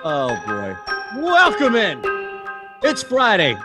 Oh boy. Welcome in. It's Friday.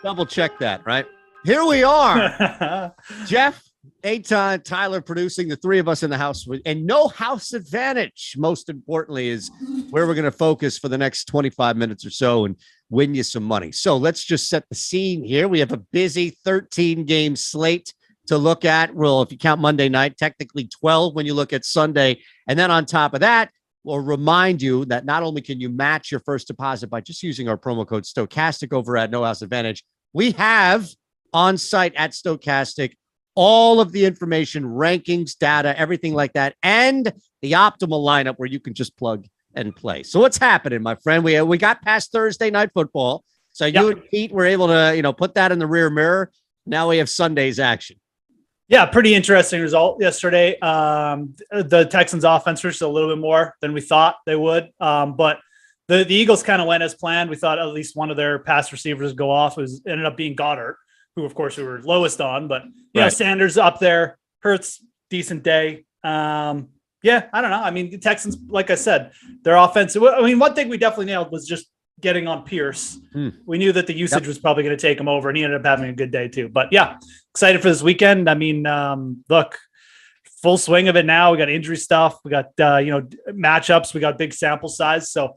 Double check that, right? Here we are. Geoff, Eytan, Tyler producing, the three of us in the house, and no house advantage. Most importantly, is where we're going to focus for the next 25 minutes or so and win you some money. So let's just set the scene here. We have a busy 13-game slate to look at. Well, if you count Monday night, technically 12 when you look at Sunday. And then on top of that, we'll remind you that not only can you match your first deposit by just using our promo code Stokastic over at No House Advantage, we have on site at Stokastic all of the information, rankings, data, everything like that, and the optimal lineup where you can just plug and play. So what's happening, my friend? We got past Thursday night football. So you and Pete were able to, put that in the rear mirror. Now we have Sunday's action. Yeah, pretty interesting result yesterday. The Texans offense rushed a little bit more than we thought they would. But the Eagles kind of went as planned. We thought at least one of their pass receivers go off. Ended up being Goddard, who of course we were lowest on. But you know, Sanders up there, Hurts, decent day. I don't know. I mean, the Texans, like I said, their offense. I mean, one thing we definitely nailed was just getting on Pierce. We knew that the usage was probably going to take him over, and he ended up having a good day too. But yeah, excited for this weekend. I mean, look, full swing of it now. We got injury stuff. We got, matchups. We got big sample size. So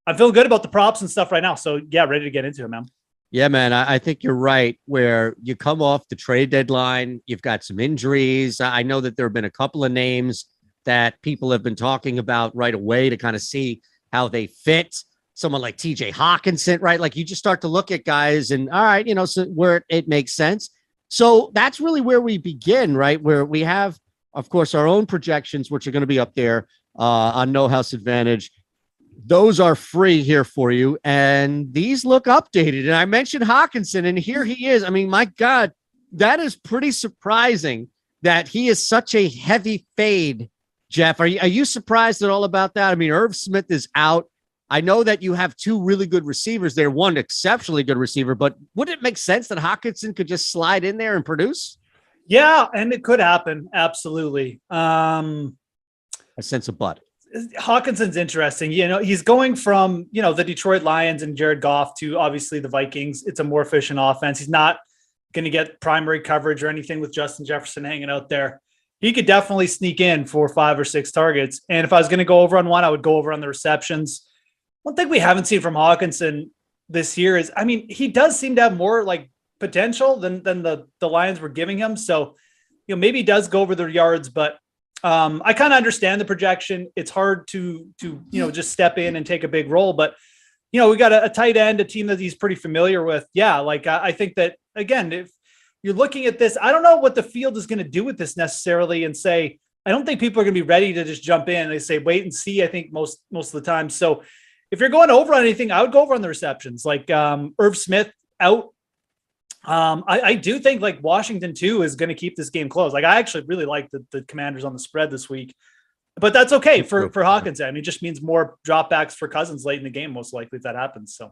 I'm feeling good about the props and stuff right now. So yeah, ready to get into it, man. Yeah, man, I think you're right. Where you come off the trade deadline, you've got some injuries. I know that there have been a couple of names that people have been talking about right away to kind of see how they fit. Someone like TJ Hawkinson, right? Like you just start to look at guys and all right, so where it makes sense. So that's really where we begin, right? Where we have, of course, our own projections, which are going to be up there on No House Advantage. Those are free here for you. And these look updated. And I mentioned Hawkinson, and here he is. I mean, my God, that is pretty surprising that he is such a heavy fade, Geoff. Are you surprised at all about that? I mean, Irv Smith is out. I know that you have two really good receivers there, one exceptionally good receiver, but would it make sense that Hawkinson could just slide in there and produce? Yeah, and it could happen. Absolutely. I sense a but. Hawkinson's interesting. He's going from, the Detroit Lions and Jared Goff to obviously the Vikings. It's a more efficient offense. He's not going to get primary coverage or anything with Justin Jefferson hanging out there. He could definitely sneak in 4 or 5 or 6 targets. And if I was going to go over on one, I would go over on the receptions. One thing we haven't seen from Hawkinson this year is, I mean, he does seem to have more like potential than the Lions were giving him. So, maybe he does go over the yards, but I kind of understand the projection. It's hard to just step in and take a big role, but we got a tight end, a team that he's pretty familiar with. Yeah. Like I think that again, if you're looking at this, I don't know what the field is going to do with this necessarily and say, I don't think people are going to be ready to just jump in. They say, wait and see, I think most of the time. So if you're going over on anything, I would go over on the receptions, like Irv Smith out. I do think like Washington too is going to keep this game close. Like I actually really like the Commanders on the spread this week, but that's okay for Hawkinson. I mean, it just means more dropbacks for Cousins late in the game, most likely if that happens. So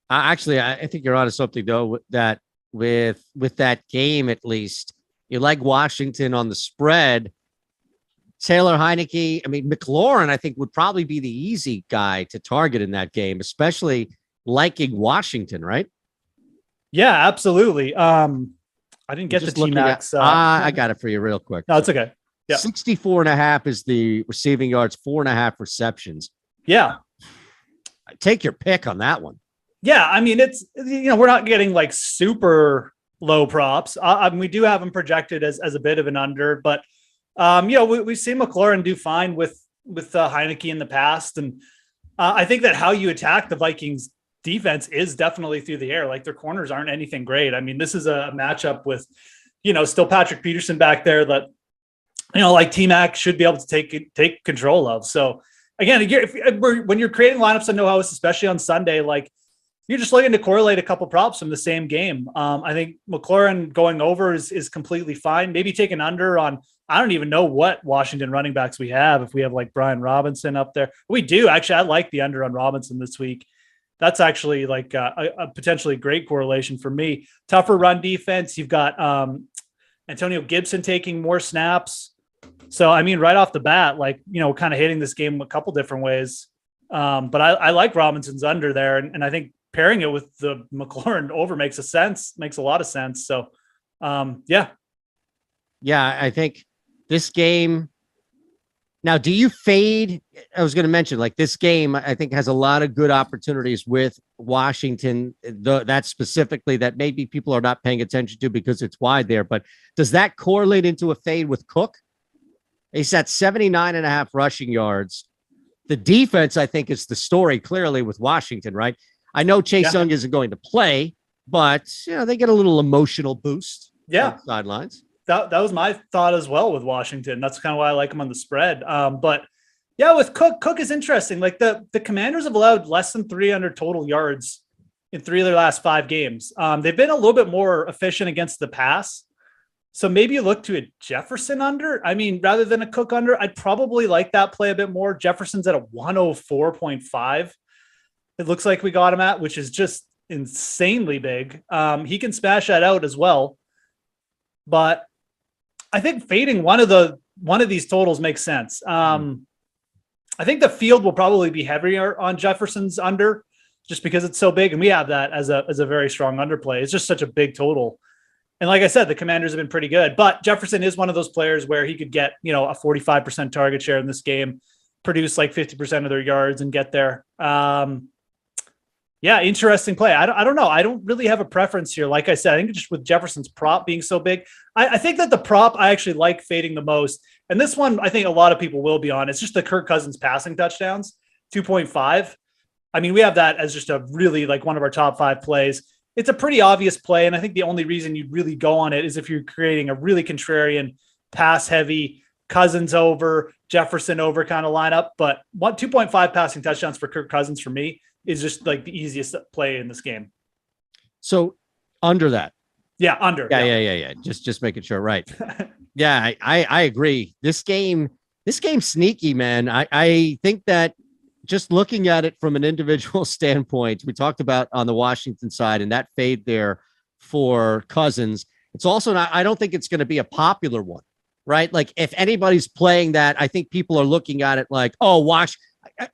actually, I think you're onto something though, that with that game, at least you like Washington on the spread. Taylor Heineke, I mean, McLaurin, I think would probably be the easy guy to target in that game, especially liking Washington, right? Yeah, absolutely. I didn't get the T-Max. I got it for you real quick. No, it's okay. Yeah. 64.5 is the receiving yards, 4.5 receptions. Yeah. Take your pick on that one. Yeah. I mean, it's, we're not getting like super low props. We do have them projected as a bit of an under, but we've seen McLaurin do fine with Heineke in the past. And I think that how you attack the Vikings defense is definitely through the air. Like their corners aren't anything great. I mean, this is a matchup with, still Patrick Peterson back there that, like T-Mac should be able to take control of. So again, when you're creating lineups on No House, especially on Sunday, like you're just looking to correlate a couple props from the same game. I think McLaurin going over is completely fine. Maybe take an under on, I don't even know what Washington running backs we have. If we have like Brian Robinson up there, we do actually. I like the under on Robinson this week. That's actually like a potentially great correlation for me. Tougher run defense. You've got Antonio Gibson taking more snaps. So, I mean, right off the bat, like, kind of hitting this game a couple different ways. But I like Robinson's under there. And I think pairing it with the McLaurin over makes a lot of sense. So, yeah. Yeah, I think this game. Now, do you fade? I was going to mention, like, this game, I think, has a lot of good opportunities with Washington. That specifically that maybe people are not paying attention to because it's wide there. But does that correlate into a fade with Cook? He's at 79.5 rushing yards. The defense, I think, is the story clearly with Washington, right? I know Chase Young isn't going to play, but they get a little emotional boost. Yeah, sidelines. That was my thought as well with Washington. That's kind of why I like him on the spread. But yeah, with Cook is interesting. Like the Commanders have allowed less than 300 total yards in 3 of their last 5 games. They've been a little bit more efficient against the pass. So maybe you look to a Jefferson under. I mean, rather than a Cook under, I'd probably like that play a bit more. Jefferson's at a 104.5. It looks like we got him at, which is just insanely big. He can smash that out as well. But I think fading one of these totals makes sense. I think the field will probably be heavier on Jefferson's under just because it's so big. And we have that as a very strong underplay. It's just such a big total. And like I said, the Commanders have been pretty good, but Jefferson is one of those players where he could get, a 45% target share in this game, produce like 50% of their yards and get there. Yeah, interesting play. I don't know. I don't really have a preference here. Like I said, I think just with Jefferson's prop being so big, I think that the prop I actually like fading the most. And this one, I think a lot of people will be on. It's just the Kirk Cousins passing touchdowns, 2.5. I mean, we have that as just a really like one of our top 5 plays. It's a pretty obvious play. And I think the only reason you'd really go on it is if you're creating a really contrarian pass heavy Cousins over, Jefferson over kind of lineup. But 2.5 passing touchdowns for Kirk Cousins for me is just like the easiest play in this game. So under that. Yeah. Under. Yeah. Just making sure. Right. Yeah. I agree. This game's sneaky, man. I think that just looking at it from an individual standpoint, we talked about on the Washington side and that fade there for Cousins. It's also not, I don't think it's going to be a popular one, right? Like if anybody's playing that, I think people are looking at it like, oh,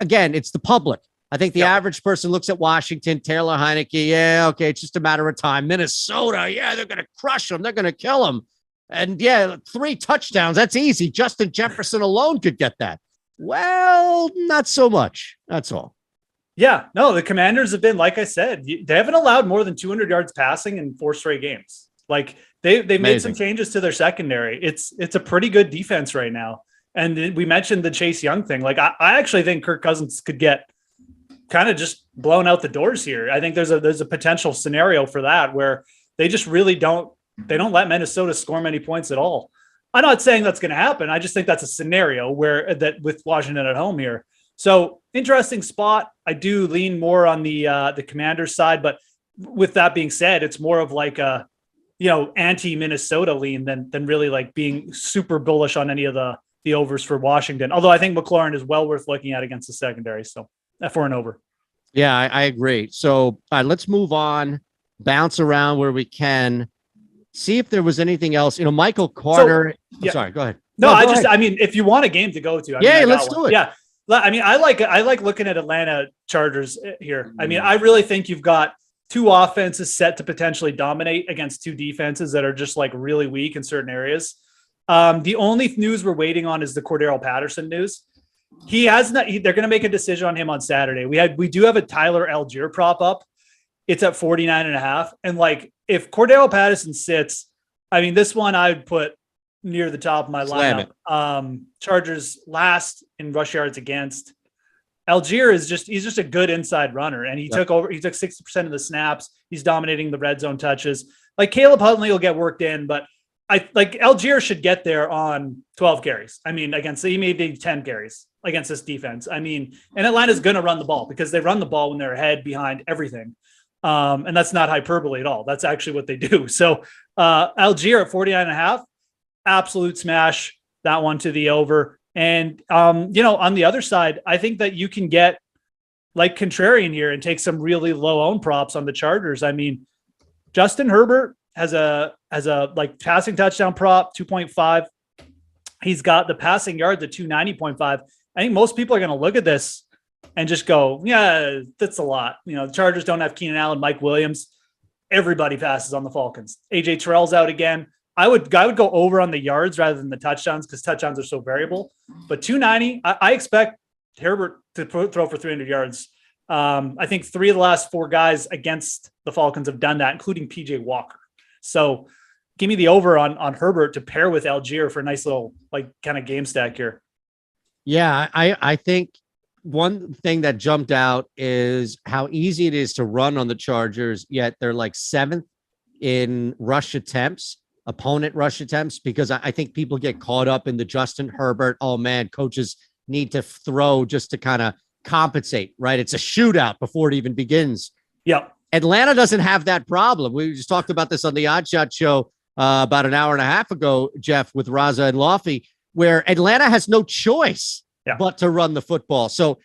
again, it's the public. I think the average person looks at Washington, Taylor Heineke. Yeah, okay, it's just a matter of time. Minnesota, yeah, they're going to crush them. They're going to kill them. And yeah, 3 touchdowns. That's easy. Justin Jefferson alone could get that. Well, not so much. That's all. Yeah, no, the Commanders have been, like I said, they haven't allowed more than 200 yards passing in 4 straight games. Like they've made some changes to their secondary. It's a pretty good defense right now. And we mentioned the Chase Young thing. Like I actually think Kirk Cousins could get kind of just blown out the doors here. I think there's a potential scenario for that where they just really don't let Minnesota score many points at all. I'm not saying that's going to happen. I just think that's a scenario where that with Washington at home here. So interesting spot. I do lean more on the Commanders side, but with that being said, it's more of like a, anti-Minnesota lean than really like being super bullish on any of the overs for Washington. Although I think McLaurin is well worth looking at against the secondary. So for an over. Yeah, I agree. So let's move on, bounce around where we can. See if there was anything else. Michael Carter. Sorry, go ahead. No, I mean, if you want a game to go to, let's do it. Yeah. I mean, I like looking at Atlanta Chargers here. I mean, I really think you've got 2 offenses set to potentially dominate against 2 defenses that are just like really weak in certain areas. The only news we're waiting on is the Cordero Patterson news. He has not. They're going to make a decision on him on Saturday. We do have a Tyler Algier prop up. It's at 49.5. And like, if Cordero Patterson sits, I mean, this one I would put near the top of my lineup. Chargers last in rush yards against. Algier he's just a good inside runner. And he took 60% of the snaps. He's dominating the red zone touches. Like Caleb Huntley will get worked in, but Algier should get there on 12 carries. I mean, he may be 10 carries against this defense. I mean, and Atlanta's going to run the ball because they run the ball when they're ahead behind everything. And that's not hyperbole at all. That's actually what they do. So Algier at 49.5, absolute smash, that one to the over. And, on the other side, I think that you can get like contrarian here and take some really low owned props on the Chargers. I mean, Justin Herbert has a like passing touchdown prop 2.5. He's got the passing yards at 290.5. I think most people are going to look at this and just go, yeah, that's a lot. The Chargers don't have Keenan Allen, Mike Williams. Everybody passes on the Falcons. AJ Terrell's out again. I would go over on the yards rather than the touchdowns because touchdowns are so variable. But 290, I expect Herbert to throw for 300 yards. I think 3 of the last 4 guys against the Falcons have done that, including PJ Walker. So give me the over on Herbert to pair with Algier for a nice little kind of game stack here. Yeah, I think one thing that jumped out is how easy it is to run on the Chargers, yet they're like 7th in rush attempts, opponent rush attempts, because I think people get caught up in the Justin Herbert, oh man, coaches need to throw just to kind of compensate, right? It's a shootout before it even begins. Yep. Atlanta doesn't have that problem. We just talked about this on the Odd Shot show about an hour and a half ago, Geoff, with Raza and Lofty, where Atlanta has no choice but to run the football. So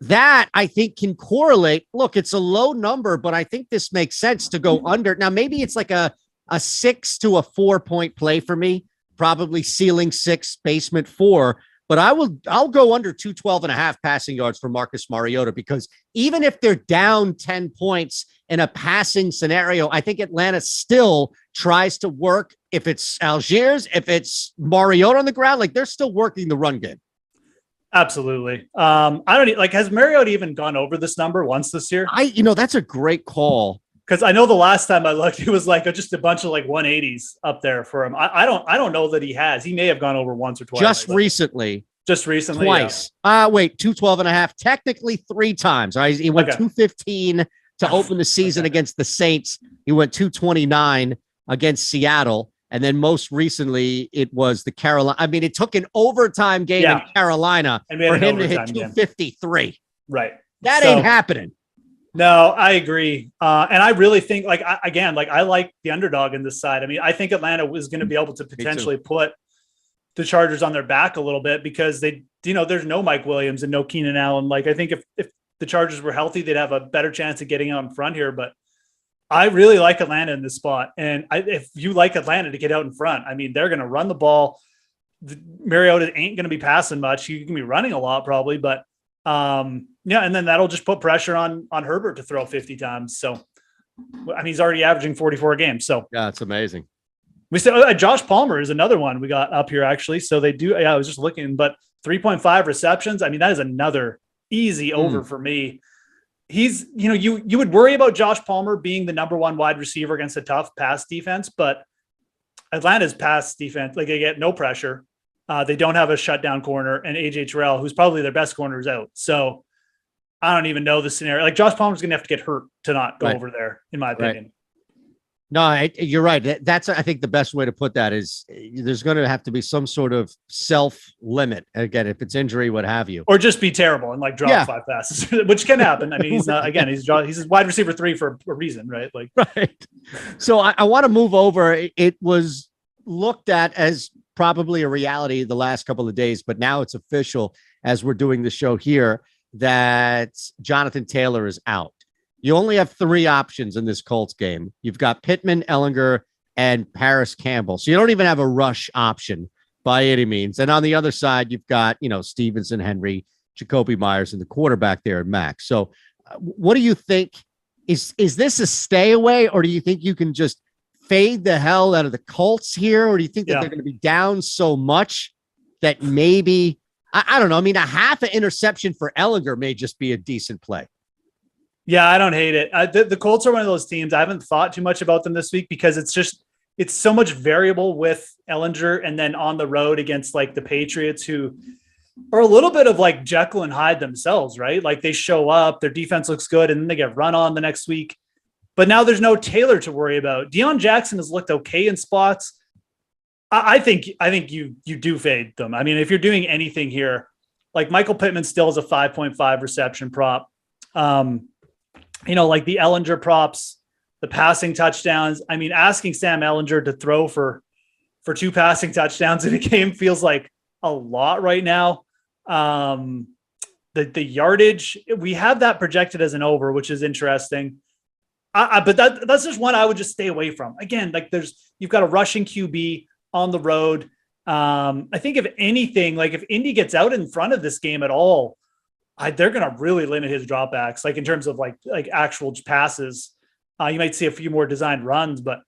that I think can correlate. Look, it's a low number, but I think this makes sense to go under. Now, maybe it's like a 6 to a 4 point play for me, probably ceiling 6, basement 4. But I'll go under 212.5 passing yards for Marcus Mariota, because even if they're down 10 points in a passing scenario, I think Atlanta still tries to work. If it's Algiers, if it's Mariota on the ground, they're still working the run game. Absolutely. I don't has Mariota even gone over this number once this year? That's a great call. Because I know the last time I looked, it was just a bunch of 180s up there for him. I don't know that he has. He may have gone over once or twice. Just recently. Twice. Yeah. Wait, 212.5. Technically 3 times. Right? He went 215 to open the season against the Saints. He went 229 against Seattle. And then most recently, it was the Carolina. I mean, it took an overtime game in Carolina for him to hit 253. Game. Right. That ain't happening. No, I agree. And I really think, I like the underdog in this side. I mean, I think Atlanta was going to be able to potentially put the Chargers on their back a little bit because there's no Mike Williams and no Keenan Allen. I think if the Chargers were healthy, they'd have a better chance of getting out in front here. But I really like Atlanta in this spot. And if you like Atlanta to get out in front, I mean, they're going to run the ball. Mariota ain't going to be passing much. He can be running a lot probably, but and then that'll just put pressure on Herbert to throw 50 times. So, I mean, he's already averaging 44 games. So yeah, it's amazing. We said Josh Palmer is another one we got up here actually. So they do. Yeah, I was just looking, but 3.5 receptions. I mean, that is another easy over for me. He's, you would worry about Josh Palmer being the number 1 wide receiver against a tough pass defense, but Atlanta's pass defense, they get no pressure. They don't have a shutdown corner, and AJ Terrell, who's probably their best corner, is out. So I don't even know the scenario. Josh Palmer's going to have to get hurt to not go over there, in my opinion. Right. No, you're right. That's, I think, the best way to put that is there's going to have to be some sort of self limit. Again, if it's injury, what have you, or just be terrible and drop 5 passes, which can happen. I mean, he's not, again, he's a wide receiver 3 for a reason, right? Right. So I want to move over. It was looked at as probably a reality the last couple of days, but now it's official as we're doing the show here that Jonathan Taylor is out. You only have 3 options in this Colts game. You've got Pittman, Ellinger, and Paris Campbell. So you don't even have a rush option by any means. And on the other side, you've got, Stevenson, Henry, Jacoby Myers, and the quarterback there at Max. So what do you think? Is this a stay away, or do you think you can just fade the hell out of the Colts here? Or do you think that they're going to be down so much that maybe, I don't know. I mean, a half an interception for Ellinger may just be a decent play. Yeah, I don't hate it. The Colts are one of those teams. I haven't thought too much about them this week because it's so much variable with Ellinger, and then on the road against the Patriots, who are a little bit of Jekyll and Hyde themselves, right? They show up, their defense looks good, and then they get run on the next week. But now there's no Taylor to worry about. Deion Jackson has looked okay in spots. I think you do fade them. I mean, if you're doing anything here, Michael Pittman still is a 5.5 reception prop. The Ellinger props, the passing touchdowns. I mean, asking Sam Ellinger to throw for 2 passing touchdowns in a game feels like a lot right now. The yardage, we have that projected as an over, which is interesting. But that's just one I would just stay away from. Again, like you've got a rushing QB on the road. I think if anything, like if Indy gets out in front of this game at all, they're going to really limit his dropbacks, like in terms of like actual passes. You might see a few more designed runs, but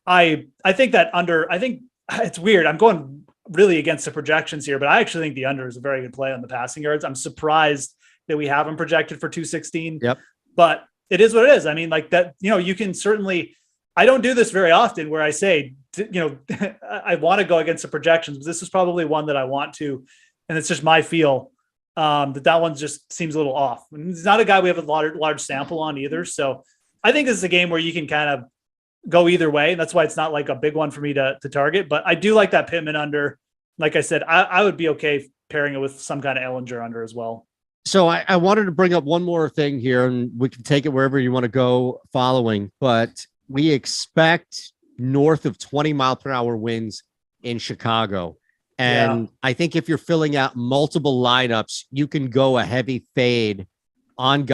I think that under, I think it's weird. I'm going really against the projections here, but I actually think the under is a very good play on the passing yards. I'm surprised that we have him projected for 216. Yep. But it is what it is. I mean, like that, you can certainly, I don't do this very often where I say, I want to go against the projections, but this is probably one that I want to, and it's just my feel that one just seems a little off. And he's not a guy we have a large sample on either. So I think this is a game where you can kind of go either way. That's why it's not like a big one for me to target, but I do like that Pittman under. Like I said, I would be okay pairing it with some kind of Ellinger under as well. So I wanted to bring up one more thing here, and we can take it wherever you want to go following, but we expect north of 20-mile-per-hour winds in Chicago. And I think if you're filling out multiple lineups, you can go a heavy fade on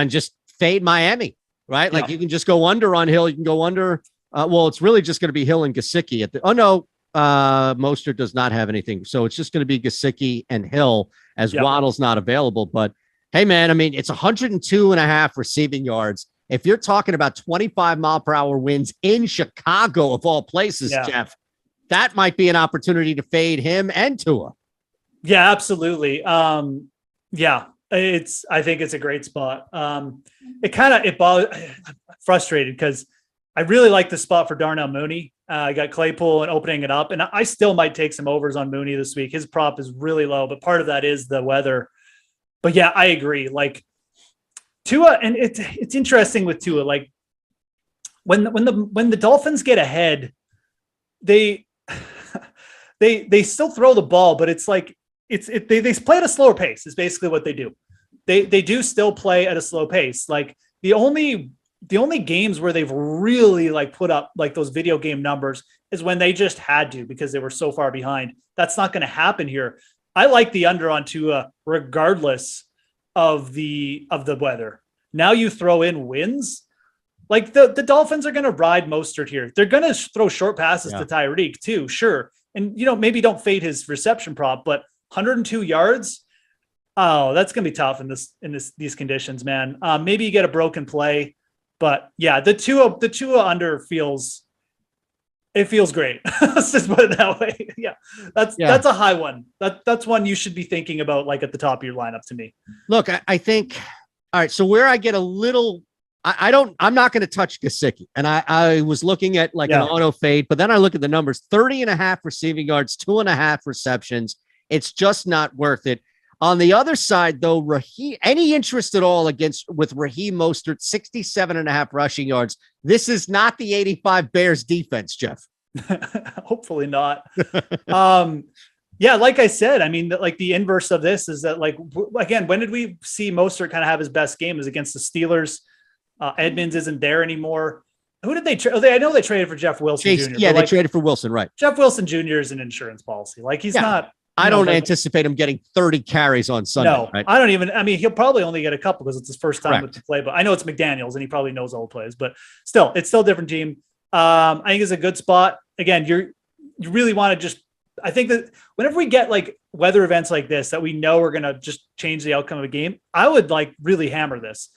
just fade Miami, right? Like you can just go under on Hill. You can go under. It's really just going to be Hill and Gesicki at the. Oh no, Mostert does not have anything, so it's just going to be Gesicki and Hill as Waddle's not available. But hey, man, I mean, it's 102.5 receiving yards. If you're talking about 25-mile-per-hour winds in Chicago, of all places, Geoff, that might be an opportunity to fade him and Tua. Yeah, absolutely. I think it's a great spot. It frustrated because I really like the spot for Darnell Mooney. I got Claypool and opening it up, and I still might take some overs on Mooney this week. His prop is really low, but part of that is the weather. But yeah, I agree. Like Tua, and it's interesting with Tua. Like when the Dolphins get ahead, they still throw the ball, but it's like they play at a slower pace. Is basically what they do. They do still play at a slow pace. Like the only games where they've really like put up like those video game numbers is when they just had to because they were so far behind. That's not going to happen here. I like the under on Tua regardless of the weather. Now you throw in wins. Like the Dolphins are going to ride Mostert here. They're going to throw short passes to Tyreek too. Sure. And maybe don't fade his reception prop, but 102 yards. Oh, that's going to be tough in these conditions, man. Maybe you get a broken play. But yeah, the Tua under feels great. Let's just put it that way. Yeah, that's a high one. That's one you should be thinking about, like at the top of your lineup. To me, look, I think. All right, so where I get a little, I'm not going to touch Gesicki, and I was looking at like an auto fade, but then I look at the numbers: 30.5 receiving yards, 2.5 receptions. It's just not worth it. On the other side, though, Raheem, any interest at all with Raheem Mostert, 67.5 rushing yards. This is not the 85 Bears defense, Geoff. Hopefully not. Like I said, I mean, like the inverse of this is that, like, again, when did we see Mostert kind of have his best game? Is against the Steelers. Edmonds isn't there anymore. Who did they trade? I know they traded for Jeff Wilson Jr. Yeah, they traded for Wilson, right? Jeff Wilson Jr. is an insurance policy. Like he's not. I don't anticipate him getting 30 carries on Sunday. No, right? I don't even. I mean, he'll probably only get a couple because it's his first time with the play. But I know it's McDaniels, and he probably knows all the plays. But still, it's still a different team. I think it's a good spot. Again, you really want to just. I think that whenever we get like weather events like this that we know are going to just change the outcome of a game, I would like really hammer this.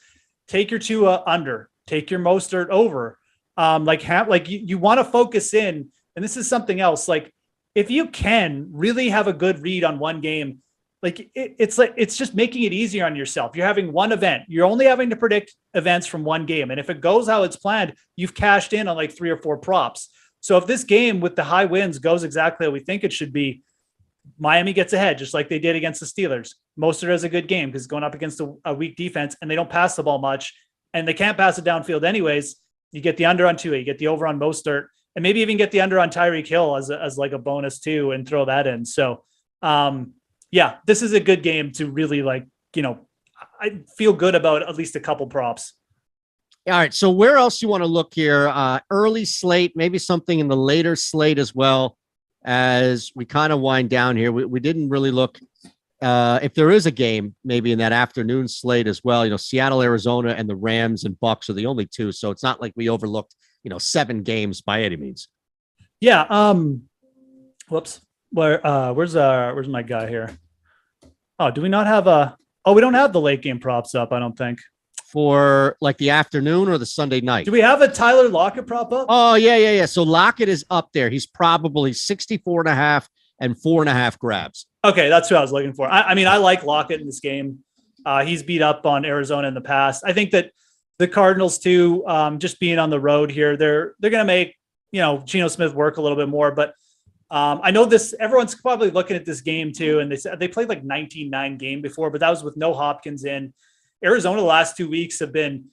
Take your Tua under. Take your Mostert over. You want to focus in, and this is something else. Like, if you can really have a good read on one game, like it's just making it easier on yourself. You're having one event. You're only having to predict events from one game. And if it goes how it's planned, you've cashed in on like 3 or 4 props. So if this game with the high winds goes exactly how we think it should be, Miami gets ahead, just like they did against the Steelers. Mostert has a good game because going up against a weak defense and they don't pass the ball much and they can't pass it downfield anyways. You get the under on Tua, you get the over on Mostert, and maybe even get the under on Tyreek Hill as like a bonus too, and throw that in. So, this is a good game to really I feel good about at least a couple props. All right. So where else you want to look here? Early slate, maybe something in the later slate as well as we kind of wind down here. We didn't really look if there is a game, maybe in that afternoon slate as well, Seattle, Arizona, and the Rams and Bucks are the only two. So it's not like we overlooked, 7 games by any means. Yeah. Whoops. Where's my guy here? Oh, do we not have we don't have the late game props up, I don't think. For like the afternoon or the Sunday night. Do we have a Tyler Lockett prop up? Oh, yeah. So Lockett is up there. He's probably 64.5 and 4.5 grabs. Okay, that's who I was looking for. I mean, I like Lockett in this game. He's beat up on Arizona in the past. I think that the Cardinals too, just being on the road here, they're going to make, Geno Smith work a little bit more. But I know everyone's probably looking at this game too. And they played like 19-9 game before, but that was with no Hopkins in. Arizona the last 2 weeks have been,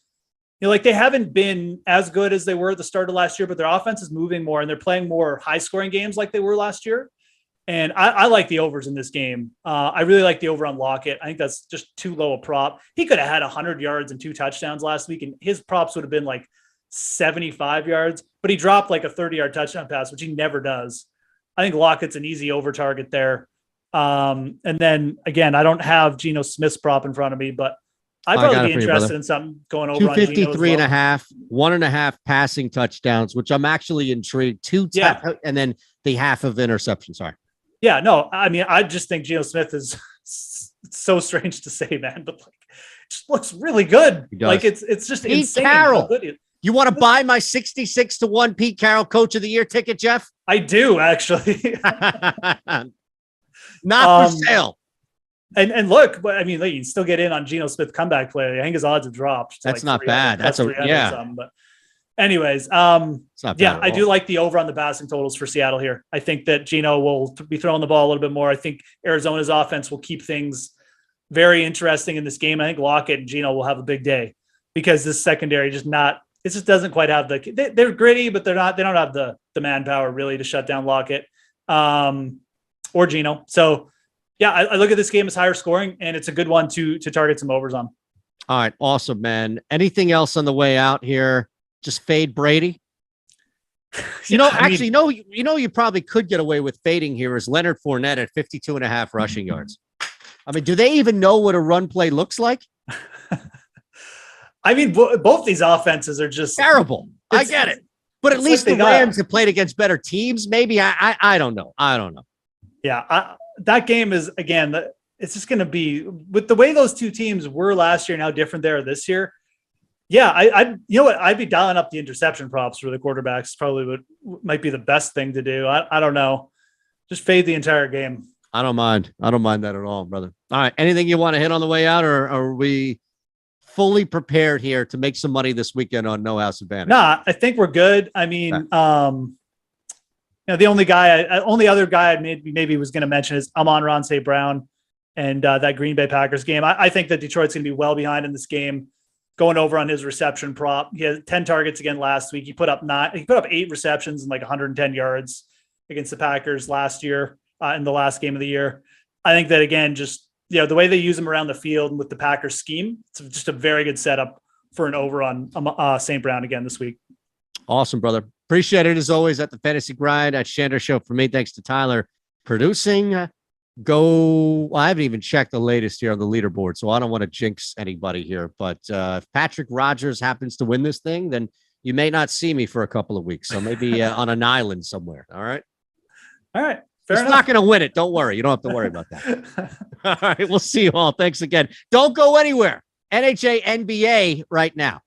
they haven't been as good as they were at the start of last year, but their offense is moving more and they're playing more high scoring games like they were last year. And I like the overs in this game. I really like the over on Lockett. I think that's just too low a prop. He could have had 100 yards and 2 touchdowns last week, and his props would have been like 75 yards, but he dropped like a 30-yard touchdown pass, which he never does. I think Lockett's an easy over target there. And then again, I don't have Geno Smith's prop in front of me, but I'd probably be interested in something going over on 253 and a half, 1.5 passing touchdowns, which I'm actually intrigued. And then the half of interception. Sorry. Yeah, no, I mean, I just think Geno Smith is so strange to say, man, but like, it just looks really good. Like it's just Pete insane. Carroll. You want to buy my 66-1 Pete Carroll Coach of the Year ticket, Geoff? I do actually. Not for sale. And look, I mean, you can still get in on Geno Smith comeback play. I think his odds have dropped. That's like not bad. That's but anyways, I do like the over on the passing totals for Seattle here. I think that Geno will be throwing the ball a little bit more. I think Arizona's offense will keep things very interesting in this game. I think Lockett and Geno will have a big day because this secondary it just doesn't quite have they're gritty, but they don't have the manpower really to shut down Lockett or Geno. So yeah, I look at this game as higher scoring, and it's a good one to target some overs on. All right, awesome, man. Anything else on the way out here? Just fade Brady. You probably could get away with fading here is Leonard Fournette at 52.5 rushing yards. I mean, do they even know what a run play looks like? I mean, both these offenses are just terrible. I get it, but at least the Rams have played against better teams. Maybe I don't know. Yeah, that game is again. It's just going to be with the way those two teams were last year and how different they are this year. Yeah, I'd be dialing up the interception props for the quarterbacks. Probably might be the best thing to do. I don't know. Just fade the entire game. I don't mind that at all, brother. All right. Anything you want to hit on the way out, or are we fully prepared here to make some money this weekend on No House Advantage? Nah, I think we're good. I mean, the only other guy I maybe was going to mention is Amon-Ra St. Brown and that Green Bay Packers game. I think that Detroit's going to be well behind in this game. Going over on his reception prop. He had 10 targets again last week. He put up 8 receptions and like 110 yards against the Packers last year in the last game of the year. I think that again, just, the way they use him around the field and with the Packers scheme, it's just a very good setup for an over on St. Brown again this week. Awesome, brother. Appreciate it as always at the Fantasy Grind at Shander Show. For me, thanks to Tyler producing. I haven't even checked the latest here on the leaderboard, so I don't want to jinx anybody here. But if Patrick Rogers happens to win this thing, then you may not see me for a couple of weeks. So maybe on an island somewhere. All right. Fair He's enough. not going to win it. Don't worry. You don't have to worry about that. All right. We'll see you all. Thanks again. Don't go anywhere. NHA NBA right now.